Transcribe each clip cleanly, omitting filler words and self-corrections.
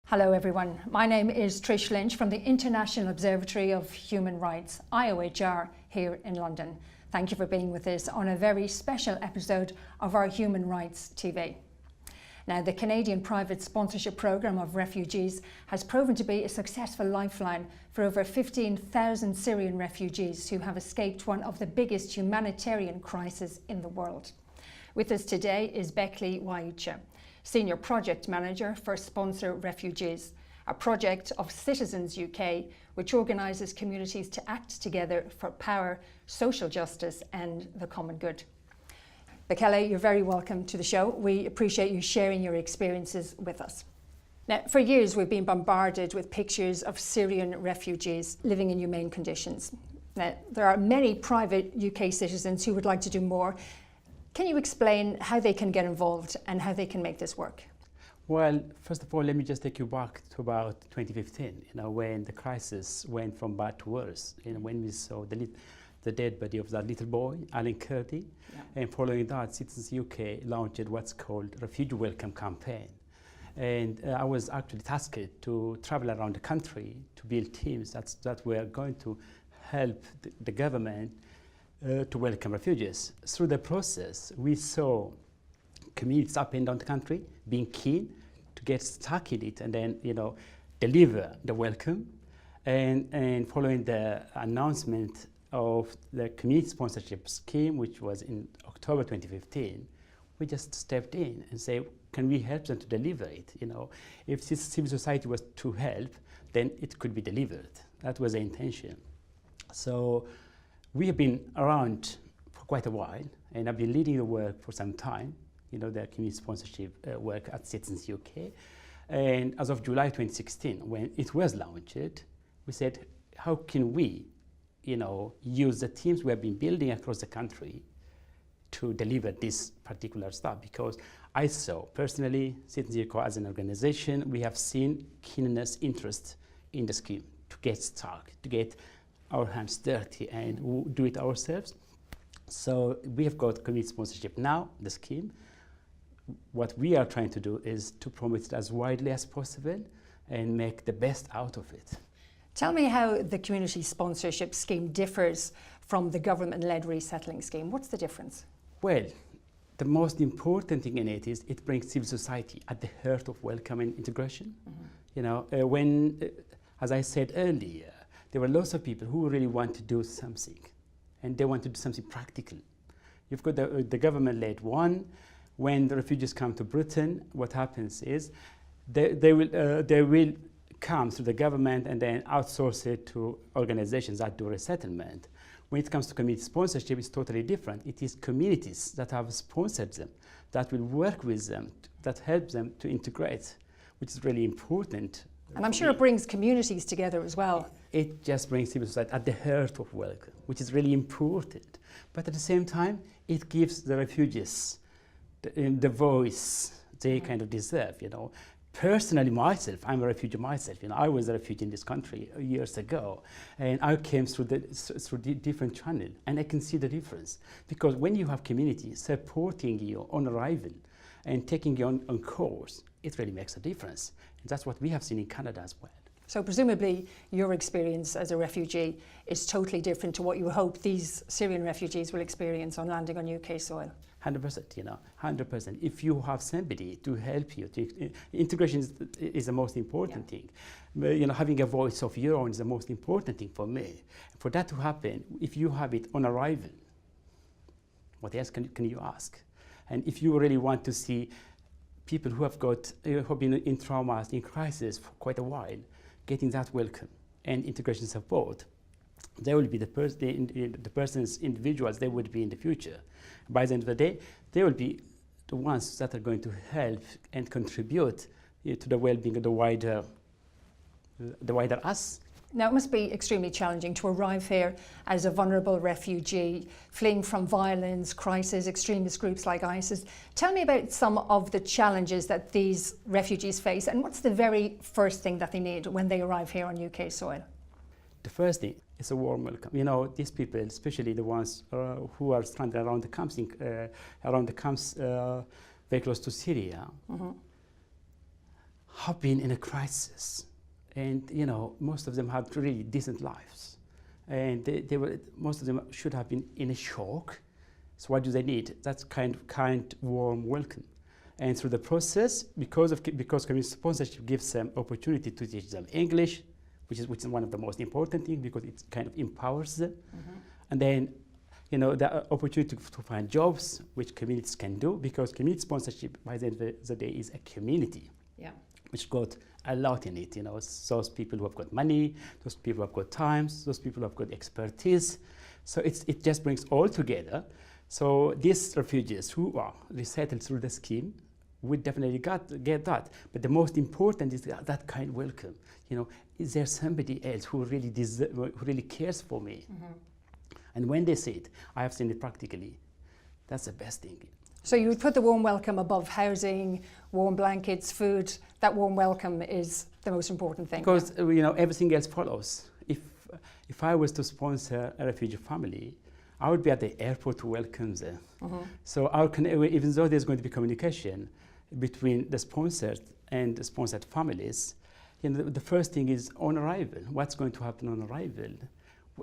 Hello everyone, my name is Trish Lynch from the International Observatory of Human Rights, IOHR, here in London. Thank you for being with us on a very special episode of our Human Rights TV. Now, the Canadian private sponsorship programme of refugees has proven to be a successful lifeline for over 15,000 Syrian refugees who have escaped one of the biggest humanitarian crises in the world. With us today is Beckley Waiucha, Senior Project Manager for Sponsor Refugees, a project of Citizens UK which organises communities to act together for power, social justice and the common good. Beckley, you're very welcome to the show. We appreciate you sharing your experiences with us. Now, for years we've been bombarded with pictures of Syrian refugees living in humane conditions. Now, there are many private UK citizens who would like to do more. Can you explain how they can get involved and how they can make this work? Well, first of all, let me just take you back to about 2015, when the crisis went from bad to worse, when we saw the dead body of that little boy, Alan Kurdi. Yeah. And following that, Citizens UK launched what's called Refugee Welcome Campaign. And I was actually tasked to travel around the country to build teams that were going to help the government to welcome refugees. Through the process, we saw communities up and down the country being keen to get stuck in it and then, deliver the welcome. And following the announcement of the community sponsorship scheme, which was in October 2015, we just stepped in and said, can we help them to deliver it? If civil society was to help, then it could be delivered. That was the intention. So we have been around for quite a while, and I've been leading the work for some time, the community sponsorship work at Citizens UK. And as of July 2016, when it was launched, we said, how can we, use the teams we have been building across the country to deliver this particular stuff? Because I saw, personally, Citizens UK as an organization, we have seen keenness, interest in the scheme to get stuck, to get our hands dirty and do it ourselves. So we have got community sponsorship now, the scheme. What we are trying to do is to promote it as widely as possible and make the best out of it. Tell me how the community sponsorship scheme differs from the government-led resettling scheme. What's the difference? Well, the most important thing in it is it brings civil society at the heart of welcome and integration. Mm-hmm. As I said earlier, there were lots of people who really want to do something, and they want to do something practical. You've got the government-led one. When the refugees come to Britain, what happens is they will come to the government and then outsource it to organizations that do resettlement. When it comes to community sponsorship, it's totally different. It is communities that have sponsored them, that will work with them, that help them to integrate, which is really important. And I'm sure it brings communities together as well. It just brings civil society at the heart of welcome, which is really important. But at the same time, it gives the refugees the voice they kind of deserve. Personally, myself, I'm a refugee myself. I was a refugee in this country years ago, and I came through the different channel, and I can see the difference. Because when you have community supporting you on arrival and taking you on course, it really makes a difference. And that's what we have seen in Canada as well. So presumably your experience as a refugee is totally different to what you hope these Syrian refugees will experience on landing on UK soil. 100%, 100%. If you have somebody to help you, integration is the most important thing. Having a voice of your own is the most important thing for me. For that to happen, if you have it on arrival, what else can you ask? And if you really want to see people who have been in traumas, in crisis for quite a while, getting that welcome and integration support, they will be the person's individuals they would be in the future. By the end of the day, they will be the ones that are going to help and contribute to the well-being of the wider us. Now, it must be extremely challenging to arrive here as a vulnerable refugee, fleeing from violence, crisis, extremist groups like ISIS. Tell me about some of the challenges that these refugees face, and what's the very first thing that they need when they arrive here on UK soil? The first thing is a warm welcome. These people, especially the ones who are stranded around the camps, very close to Syria, mm-hmm. have been in a crisis, and most of them had really decent lives, and most of them should have been in a shock. So what do they need? That's kind, warm welcome. And through the process, because community sponsorship gives them opportunity to teach them English, which is one of the most important things, because it kind of empowers them. Mm-hmm. And then, the opportunity to find jobs, which communities can do, because community sponsorship, by the end of the day, is a community, which got a lot in it. Those people who have got money, those people who have got time, those people who have got expertise. So it just brings all together. So these refugees who are resettled through the scheme would definitely get that. But the most important is that kind of welcome. Is there somebody else who really cares for me? Mm-hmm. And when they see it, I have seen it practically. That's the best thing. So you would put the warm welcome above housing, warm blankets, food. That warm welcome is the most important thing. Because everything else follows. If I was to sponsor a refugee family, I would be at the airport to welcome them. Mm-hmm. So even though there's going to be communication between the sponsored and the sponsored families, the first thing is on arrival. What's going to happen on arrival?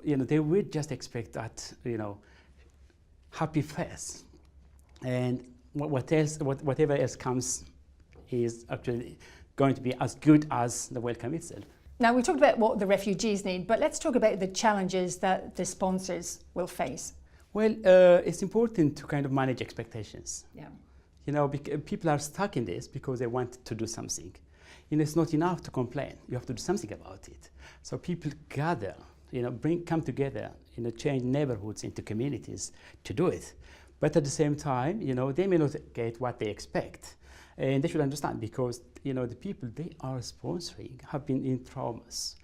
They would just expect that, happy face, and whatever else comes is actually going to be as good as the welcome itself. Now, we talked about what the refugees need, but let's talk about the challenges that the sponsors will face. Well, it's important to kind of manage expectations. Yeah. People are stuck in this because they want to do something. It's not enough to complain. You have to do something about it. So people gather, come together, change neighborhoods into communities to do it. But at the same time, they may not get what they expect. And they should understand, because the people they are sponsoring have been in traumas,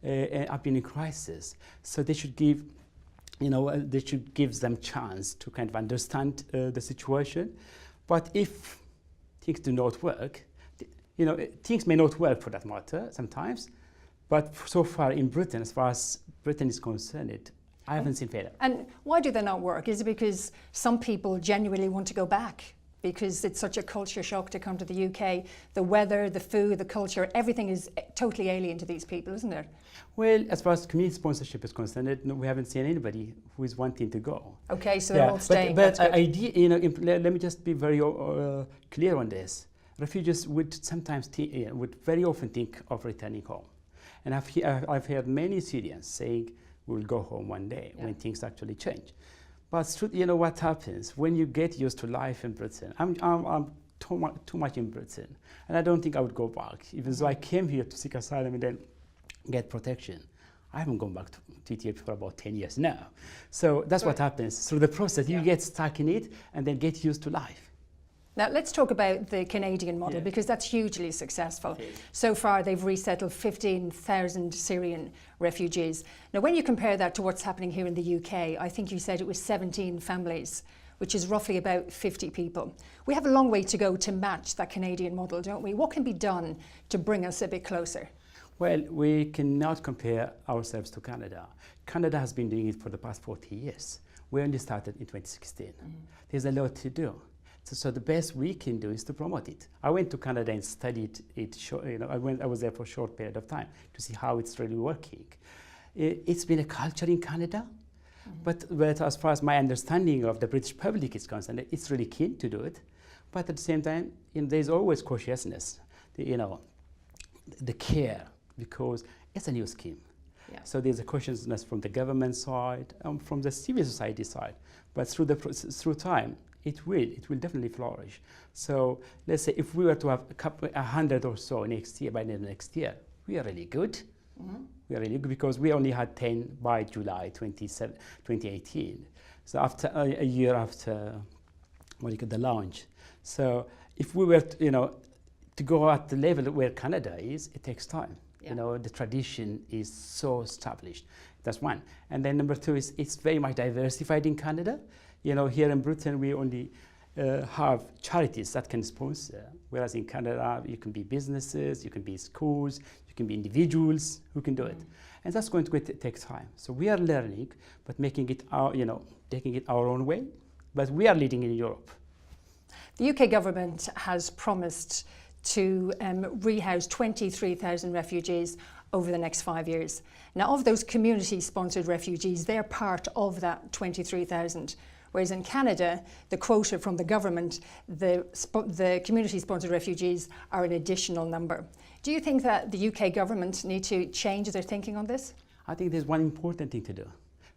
mm-hmm. Have been in crisis. So they should give them chance to kind of understand the situation. But if things do not work, things may not work for that matter sometimes. But so far in Britain, as far as Britain is concerned, I haven't seen failure. And why do they not work? Is it because some people genuinely want to go back? Because it's such a culture shock to come to the UK. The weather, the food, the culture, everything is totally alien to these people, isn't it? Well, as far as community sponsorship is concerned, we haven't seen anybody who is wanting to go. Okay, so they're all staying. But let me just be very clear on this. Refugees would sometimes would very often think of returning home. And I've heard many Syrians saying, we'll go home one day when things actually change. But what happens when you get used to life in Britain? I'm too much in Britain, and I don't think I would go back. Even though I came here to seek asylum and then get protection, I haven't gone back to Ethiopia for about 10 years now. So that's what happens through the process. You get stuck in it and then get used to life. Now, let's talk about the Canadian model, because that's hugely successful. Okay. So far, they've resettled 15,000 Syrian refugees. Now, when you compare that to what's happening here in the UK, I think you said it was 17 families, which is roughly about 50 people. We have a long way to go to match that Canadian model, don't we? What can be done to bring us a bit closer? Well, we cannot compare ourselves to Canada. Canada has been doing it for the past 40 years. We only started in 2016. Mm-hmm. There's a lot to do. So the best we can do is to promote it. I went to Canada and studied it. I was there for a short period of time to see how it's really working. It's been a culture in Canada, mm-hmm. but as far as my understanding of the British public is concerned, it's really keen to do it. But at the same time, there's always cautiousness, the care, because it's a new scheme. Yeah. So there's a cautiousness from the government side, from the civil society side. But through time, it will definitely flourish. So let's say if we were to have 100 or so next year, by the next year, we are really good. Mm-hmm. We are really good because we only had 10 by July 2018. So after a year after the launch. So if we were to go at the level where Canada is, it takes time. Yeah. The tradition is so established. That's one. And then number two is it's very much diversified in Canada. Here in Britain, we only have charities that can sponsor, whereas in Canada, you can be businesses, you can be schools, you can be individuals who can do it. And that's going to take time. So we are learning, but making it taking it our own way, but we are leading in Europe. The UK government has promised to rehouse 23,000 refugees over the next 5 years. Now, of those community-sponsored refugees, they're part of that 23,000. Whereas in Canada, the quota from the government, the community-sponsored refugees are an additional number. Do you think that the UK government need to change their thinking on this? I think there's one important thing to do.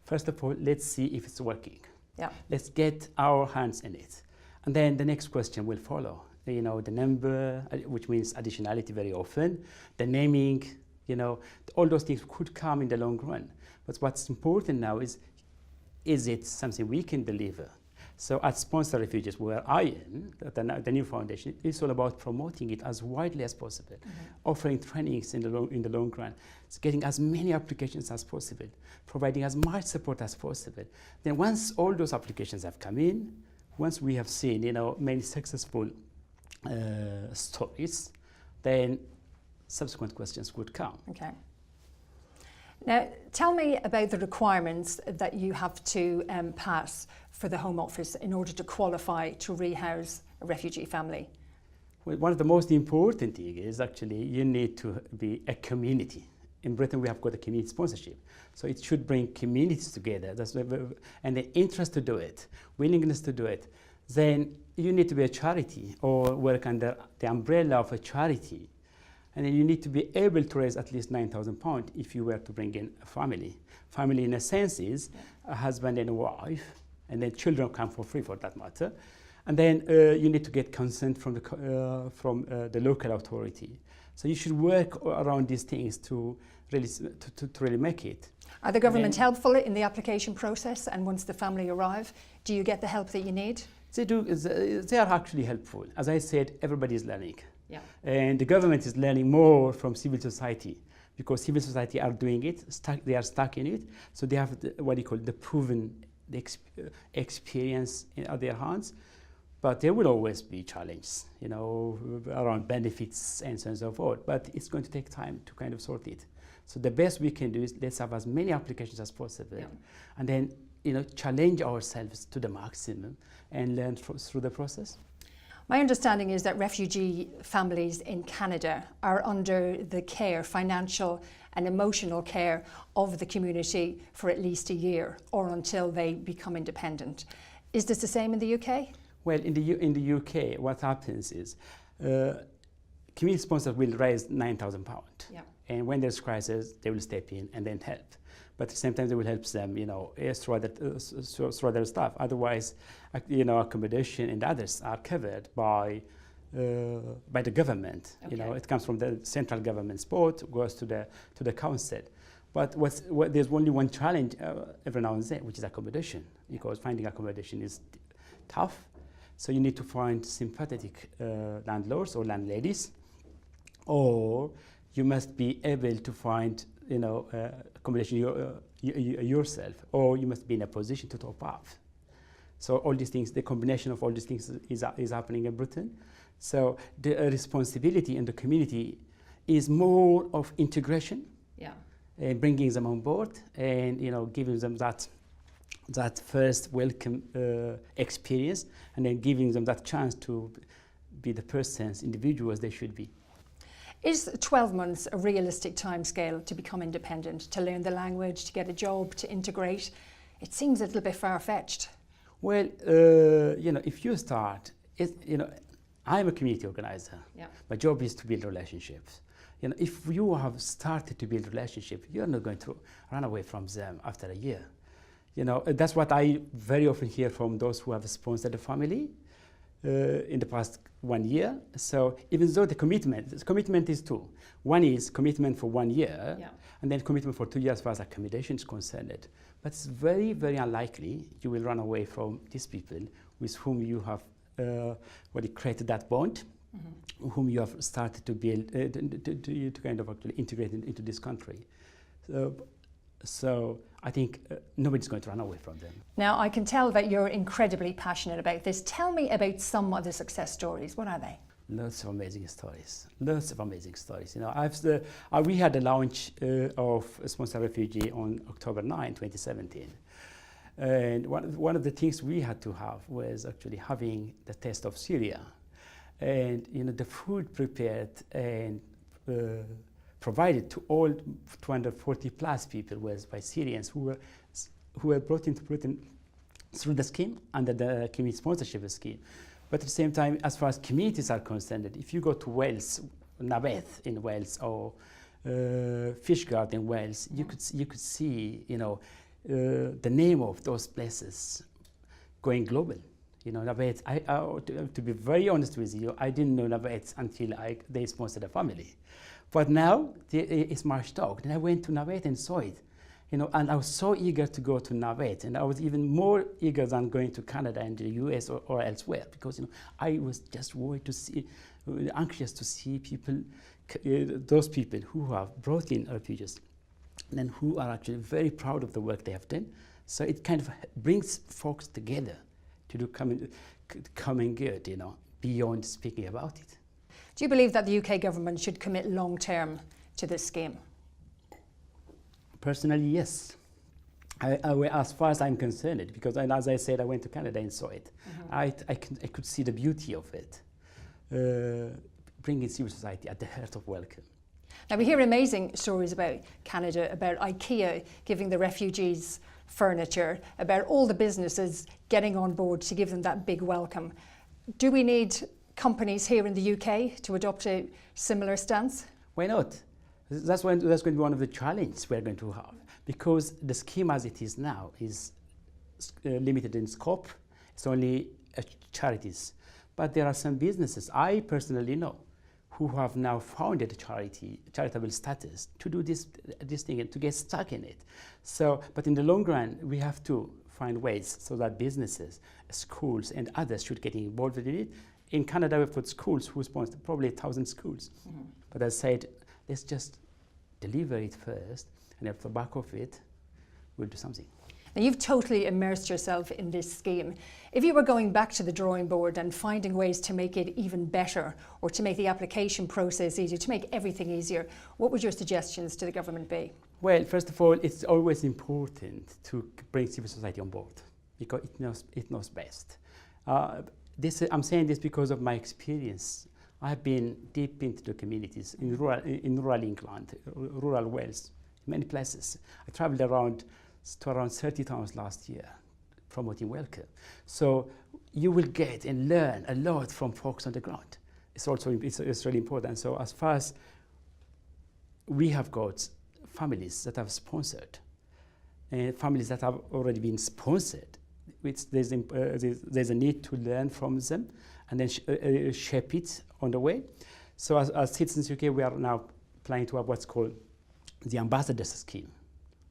First of all, let's see if it's working. Yeah. Let's get our hands in it. And then the next question will follow. You know, the number, which means additionality very often, the naming, you know, all those things could come in the long run. But what's important now is it something we can deliver? So at Sponsor Refugees, where I am, the new foundation, it's all about promoting it as widely as possible, offering trainings in the long run, getting as many applications as possible, providing as much support as possible. Then once all those applications have come in, once we have seen, you know, many successful stories, then subsequent questions would come. Okay. Now, tell me about the requirements that you have to pass for the Home Office in order to qualify to rehouse a refugee family. Well, one of the most important things is actually you need to be a community. In Britain, we have got a community sponsorship. So it should bring communities together and the interest to do it, willingness to do it. Then you need to be a charity or work under the umbrella of a charity. And then you need to be able to raise at least £9,000 if you were to bring in a family. Family, in a sense, is a husband and a wife, and then children come for free for that matter. And then you need to get consent from the local authority. So you should work around these things to really make it. Are the government helpful in the application process? And once the family arrive, do you get the help that you need? They do. They are actually helpful. As I said, everybody is learning. Yeah. And the government is learning more from civil society because civil society are doing it, they are stuck in it. So they have what you call the proven experience in their hands. But there will always be challenges, you know, around benefits and so on and so forth. But it's going to take time to kind of sort it. So the best we can do is let's have as many applications as possible, and then, you know, challenge ourselves to the maximum and learn through the process. My understanding is that refugee families in Canada are under the care, financial and emotional care of the community for at least a year or until they become independent. Is this the same in the UK? Well, in the UK, what happens is community sponsors will raise £9,000. Yeah. And when there's crisis, they will step in and then help. But at the same time, they will help them, you know, through other stuff. Otherwise, you know, accommodation and others are covered by the government. Okay. You know, it comes from the central government support, goes to the council. But there's only one challenge every now and then, which is accommodation, because finding accommodation is tough. So you need to find sympathetic landlords or landladies, or you must be able to find, you know, accommodation yourself, or you must be in a position to top up. So all these things, the combination of all these things is happening in Britain. So the responsibility in the community is more of integration, and bringing them on board, and, you know, giving them that first welcome experience, and then giving them that chance to be the persons, individuals they should be. Is 12 months a realistic timescale to become independent, to learn the language, to get a job, to integrate? It seems a little bit far-fetched. Well, you know, if you start, you know, I'm a community organizer. Yeah. My job is to build relationships. You know, if you have started to build relationships, you're not going to run away from them after a year. You know, that's what I very often hear from those who have sponsored a family in the past 1 year. So even though the commitment is two. One is commitment for 1 year, and then commitment for 2 years as far as accommodation is concerned. But it's very, very unlikely you will run away from these people with whom you have created that bond, whom you have started to build, to kind of actually integrate into this country. So I think nobody's going to run away from them. Now, I can tell that you're incredibly passionate about this. Tell me about some of the success stories. What are they? Lots of amazing stories. Lots of amazing stories. You know, we had a launch of Sponsor Refugee on October 9, 2017. And one of the things we had to have was actually having the test of Syria. and the food prepared and provided to all 240 plus people was by Syrians who were brought into Britain through the scheme, under the community sponsorship scheme. But at the same time, as far as communities are concerned, if you go to Wales, Nabeth in Wales, or Fishguard in Wales, you could see the name of those places going global. Nabeth, to be very honest with you, I didn't know Nabeth until they sponsored a family. But now it's my stock. Then I went to Nabeth and saw it. And I was so eager to go to Nabeth, and I was even more eager than going to Canada and the US or elsewhere, because I was just worried to see, anxious to see people, those people who have brought in refugees, and who are actually very proud of the work they have done. So it kind of brings folks together to do common good, beyond speaking about it. Do you believe that the UK government should commit long term to this scheme? Personally, yes. As far as I'm concerned, because as I said, I went to Canada and saw it. I could see the beauty of it, bringing civil society at the heart of welcome. Now, we hear amazing stories about Canada, about IKEA giving the refugees furniture, about all the businesses getting on board to give them that big welcome. Do we need companies here in the UK to adopt a similar stance? Why not? That's going to be one of the challenges we're going to have, because the scheme as it is now is limited in scope. It's only charities. But there are some businesses I personally know who have now founded charitable status to do this thing and to get stuck in it. So, but in the long run, we have to find ways so that businesses, schools, and others should get involved in it. In Canada, we've got schools who sponsor probably 1,000 schools. But as I said, let's just deliver it first, and at the back of it, we'll do something. Now, you've totally immersed yourself in this scheme. If you were going back to the drawing board and finding ways to make it even better, or to make the application process easier, to make everything easier, what would your suggestions to the government be? Well, first of all, it's always important to bring civil society on board, because it knows best. I'm saying this because of my experience. I've been deep into the communities in rural England, rural Wales, many places. I traveled to around 30 towns last year, promoting welcome. So you will get and learn a lot from folks on the ground. It's really important. So as far as we have got families that have sponsored, and families that have already been sponsored, there's a need to learn from them and then shape it on the way. So as Citizens UK, we are now planning to have what's called the Ambassadors Scheme,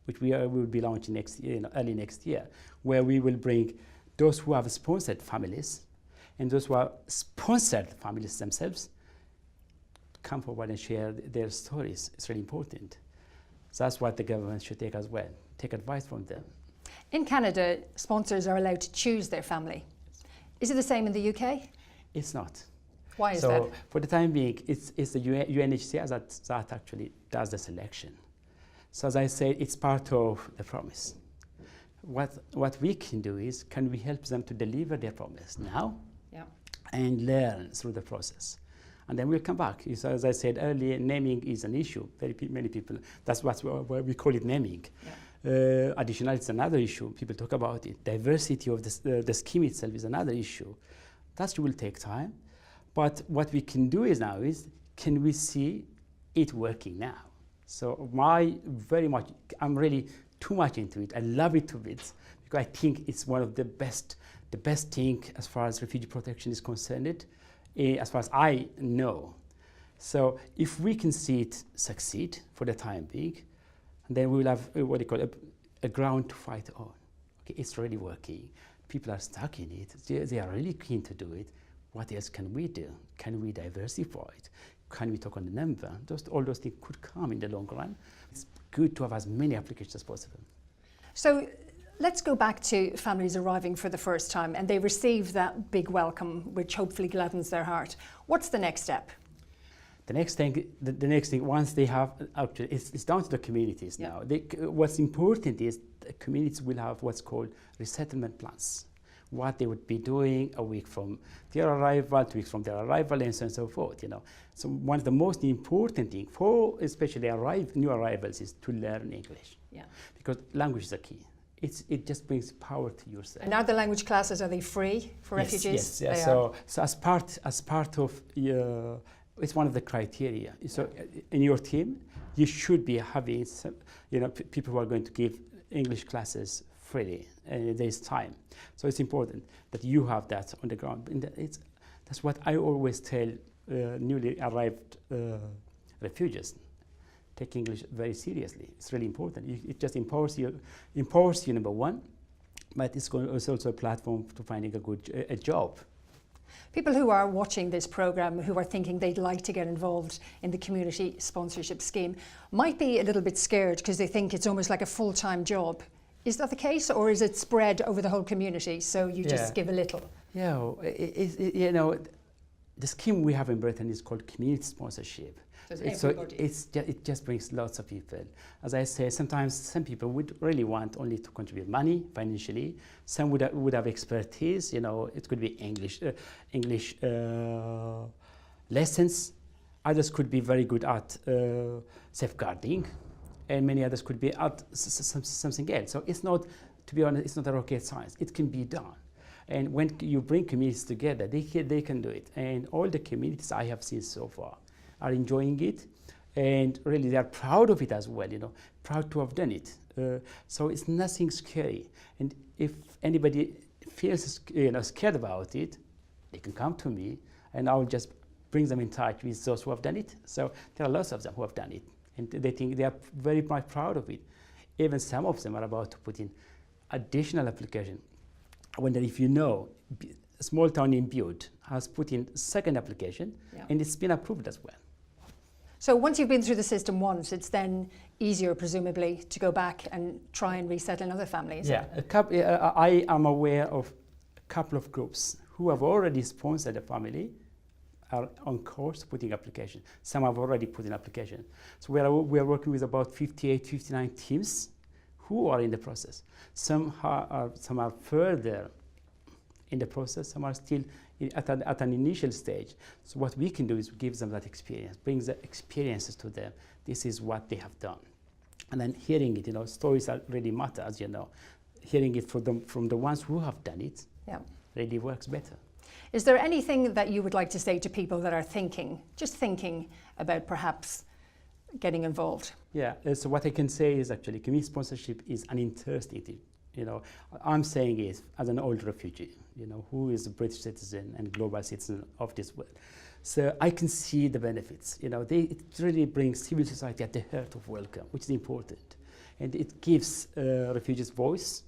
which we will be launching next year, early next year, where we will bring those who have sponsored families and those who are sponsored families themselves come forward and share their stories. It's really important. So that's what the government should take as well, take advice from them. In Canada, sponsors are allowed to choose their family. Is it the same in the UK? It's not. Why is that? So for the time being, it's the UNHCR that actually does the selection. So as I said, it's part of the promise. What we can do is, can we help them to deliver their promise now and learn through the process? And then we'll come back. So as I said earlier, naming is an issue. Many people, that's what we call it, naming. Additionally, it's another issue. People talk about it. Diversity of the scheme itself is another issue. That will take time. But what we can do now is, can we see it working now? So I'm really too much into it. I love it to bits, because I think it's one of the best thing as far as refugee protection is concerned, as far as I know. So if we can see it succeed for the time being, then we will have what you call a ground to fight on. Okay, it's really working. People are stuck in it. They are really keen to do it. What else can we do? Can we diversify it? Can we talk on the number? All those things could come in the long run. It's good to have as many applications as possible. So let's go back to families arriving for the first time and they receive that big welcome, which hopefully gladdens their heart. What's the next step? The next thing, once they have, actually, it's down to the communities now. What's important is the communities will have what's called resettlement plans, what they would be doing a week from their arrival, 2 weeks from their arrival, and so on and so forth. So one of the most important things for especially new arrivals is to learn English. Yeah. Because language is a key. It just brings power to yourself. And are the language classes, are they free for refugees? Yes. So as part of it's one of the criteria. So in your team, you should be having some, people who are going to give English classes freely, and there's time. So it's important that you have that on the ground. And that's what I always tell newly arrived refugees. Take English very seriously. It's really important. It just empowers you, number one, but it's also a platform to finding a job. People who are watching this programme, who are thinking they'd like to get involved in the community sponsorship scheme, might be a little bit scared because they think it's almost like a full-time job. Is that the case, or is it spread over the whole community, so you just give a little? Yeah, the scheme we have in Britain is called community sponsorship. So it just brings lots of people. As I say, sometimes some people would really want only to contribute money financially. Some would have expertise. It could be English lessons. Others could be very good at safeguarding, and many others could be at something else. So it's not, to be honest, it's not a rocket science. It can be done. And when you bring communities together, they can do it. And all the communities I have seen so far are enjoying it, and really they are proud of it as well, proud to have done it. So it's nothing scary. And if anybody feels scared about it, they can come to me, and I'll just bring them in touch with those who have done it. So there are lots of them who have done it, and they think they are very much proud of it. Even some of them are about to put in additional application. I wonder if a small town in Bute has put in second application, and it's been approved as well. So once you've been through the system once, it's then easier, presumably, to go back and try and resettle in other families. Yeah, I am aware of a couple of groups who have already sponsored a family, are on course putting application. Some have already put in application. So we are working with about 58, 59 teams who are in the process. Some are further in the process, some are still at an initial stage. So what we can do is give them that experience, bring the experiences to them. This is what they have done. And then hearing it, stories really matter, as you know. Hearing it from the ones who have done it really works better. Is there anything that you would like to say to people that are thinking about perhaps getting involved? Yeah, so what I can say is actually community sponsorship is an interesting thing. I'm saying it as an old refugee, who is a British citizen and global citizen of this world. So I can see the benefits. It really brings civil society at the heart of welcome, which is important. And it gives refugees voice,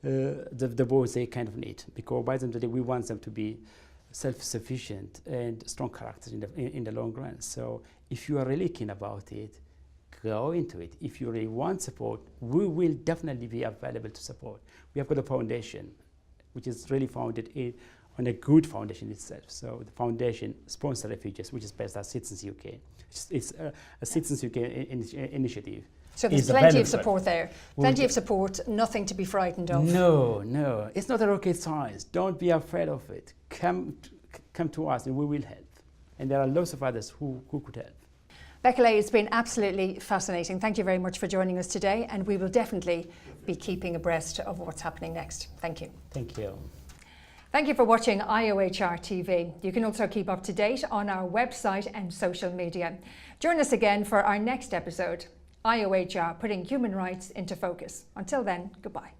the voice they kind of need. Because by the end of the day, we want them to be self-sufficient and strong characters in the long run. So if you are really keen about it, go into it. If you really want support, we will definitely be available to support. We have got a foundation, which is really founded on a good foundation itself. So the foundation sponsors refugees, which is based at Citizens UK. It's a Citizens UK initiative. So there's plenty of support there. Plenty of support, nothing to be frightened of. No. It's not a rocket science. Don't be afraid of it. Come to us and we will help. And there are lots of others who could help. Bekele, it's been absolutely fascinating. Thank you very much for joining us today, and we will definitely be keeping abreast of what's happening next. Thank you. Thank you. Thank you for watching IOHR TV. You can also keep up to date on our website and social media. Join us again for our next episode. IOHR, putting human rights into focus. Until then, goodbye.